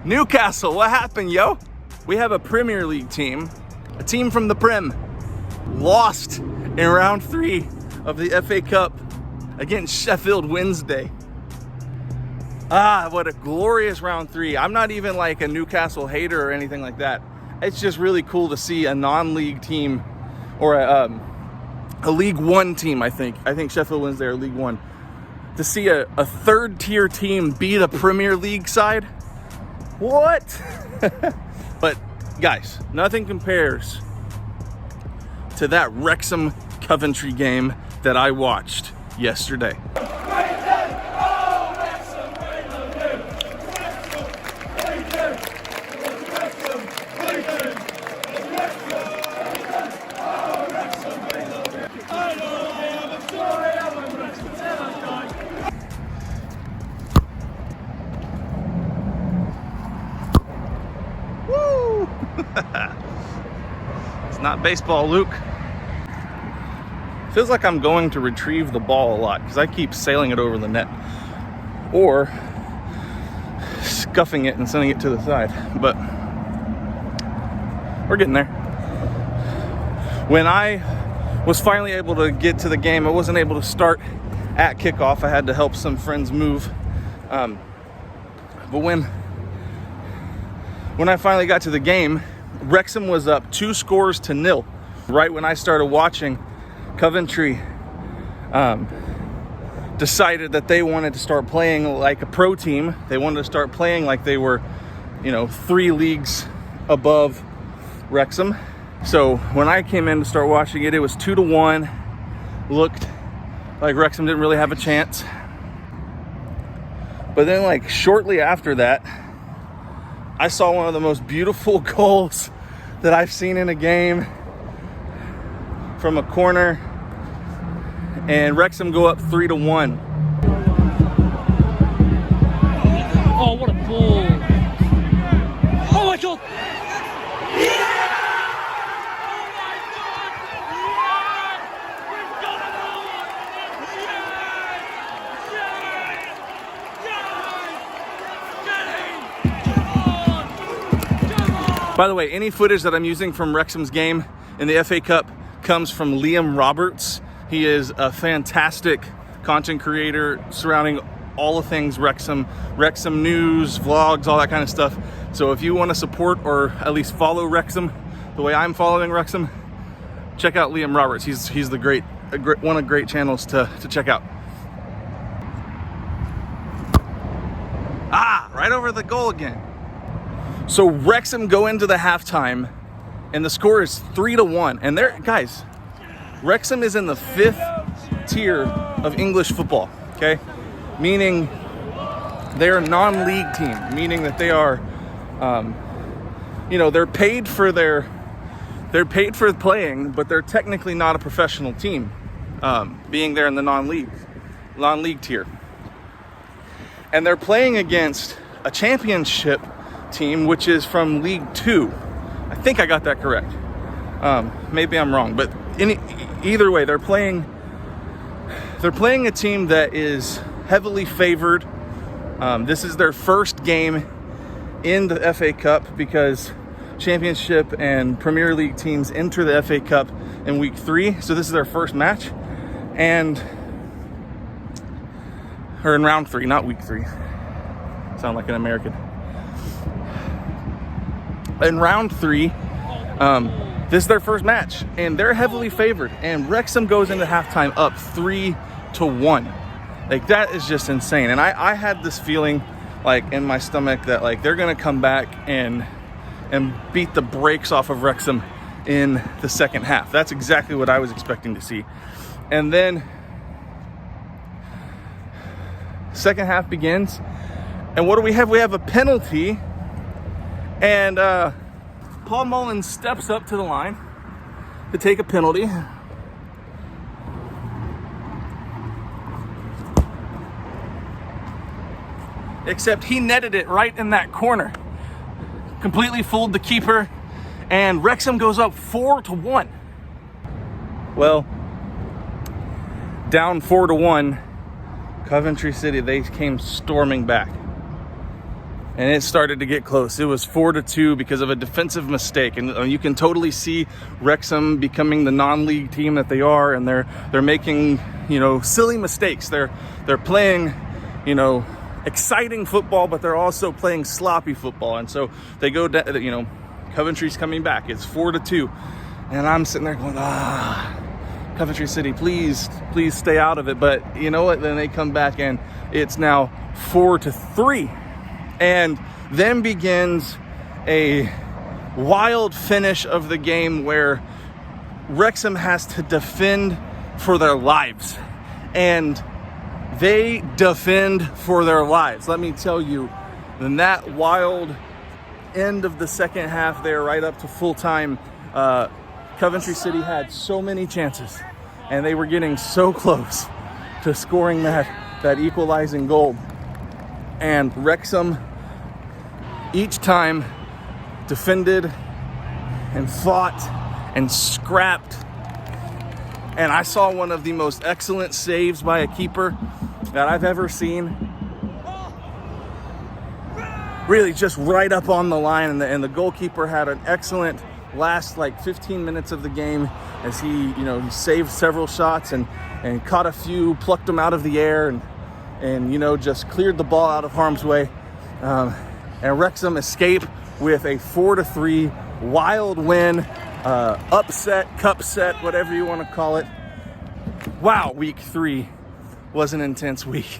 Newcastle, what happened, yo? We have a Premier League team, a team from the Prem, lost in round 3 of the FA Cup against Sheffield Wednesday. What a glorious round 3. I'm not even like a Newcastle hater or anything like that. It's just really cool to see a non-league team, or a League One team, I think Sheffield Wednesday are League One. To see a third tier team beat a Premier League side? What? But guys, nothing compares to that Wrexham Coventry game that I watched yesterday. It's not baseball, Luke. Feels like I'm going to retrieve the ball a lot because I keep sailing it over the net or scuffing it and sending it to the side, but we're getting there. When I was finally able to get to the game, I wasn't able to start at kickoff. I had to help some friends move, but when I finally got to the game, Wrexham was up 2-0. Right when I started watching, Coventry decided that they wanted to start playing like a pro team. They wanted to start playing like they were, 3 leagues above Wrexham. So when I came in to start watching it, it was 2-1. Looked like Wrexham didn't really have a chance. But then like shortly after that, I saw one of the most beautiful goals that I've seen in a game from a corner, and Wrexham go up 3-1. Oh, what a ball. Oh my God. By the way, any footage that I'm using from Wrexham's game in the FA Cup comes from Liam Roberts. He is a fantastic content creator surrounding all the things Wrexham news, vlogs, all that kind of stuff. So if you want to support or at least follow Wrexham the way I'm following Wrexham, check out Liam Roberts. He's one of great channels to check out. Right over the goal again. So Wrexham go into the halftime and the score is 3-1. And guys, Wrexham is in the 5th tier of English football, okay? Meaning they're a non-league team, meaning that they are, they're paid for playing, but they're technically not a professional team, being there in the non-league tier. And they're playing against a championship team, which is from League 2. I think I got that correct. Maybe I'm wrong, but either way, they're playing a team that is heavily favored. This is their first game in the FA Cup because Championship and Premier League teams enter the FA Cup in week 3. So this is their first match, or in round 3, not week 3. Sound like an American. In round 3, this is their first match, and they're heavily favored. And Wrexham goes into halftime up 3-1. Like, that is just insane. And I had this feeling, like, in my stomach that, like, they're going to come back and beat the brakes off of Wrexham in the second half. That's exactly what I was expecting to see. And then second half begins, and what do we have? We have a penalty. And Paul Mullins steps up to the line to take a penalty. Except he netted it right in that corner. Completely fooled the keeper. And Wrexham goes up 4-1. Well, down 4-1, Coventry City, they came storming back. and it started to get close. It was 4-2 because of a defensive mistake, and you can totally see Wrexham becoming the non-league team that they are, and they're making, you know, silly mistakes. They're playing, you know, exciting football, but they're also playing sloppy football, and so they go down. You know, Coventry's coming back. It's 4-2, and I'm sitting there going, Coventry City, please stay out of it. But you know what? Then they come back, and it's now 4-3. And then begins a wild finish of the game where Wrexham has to defend for their lives. And they defend for their lives. Let me tell you, in that wild end of the second half there, right up to full time, Coventry City had so many chances, and they were getting so close to scoring that equalizing goal. And Wrexham each time defended and fought and scrapped. And I saw one of the most excellent saves by a keeper that I've ever seen. Really just right up on the line, and the goalkeeper had an excellent last 15 minutes of the game as he saved several shots and caught a few, plucked them out of the air, and just cleared the ball out of harm's way. And Wrexham escape with a 4-3 wild win, upset, cup set, whatever you want to call it. Wow, week 3 was an intense week.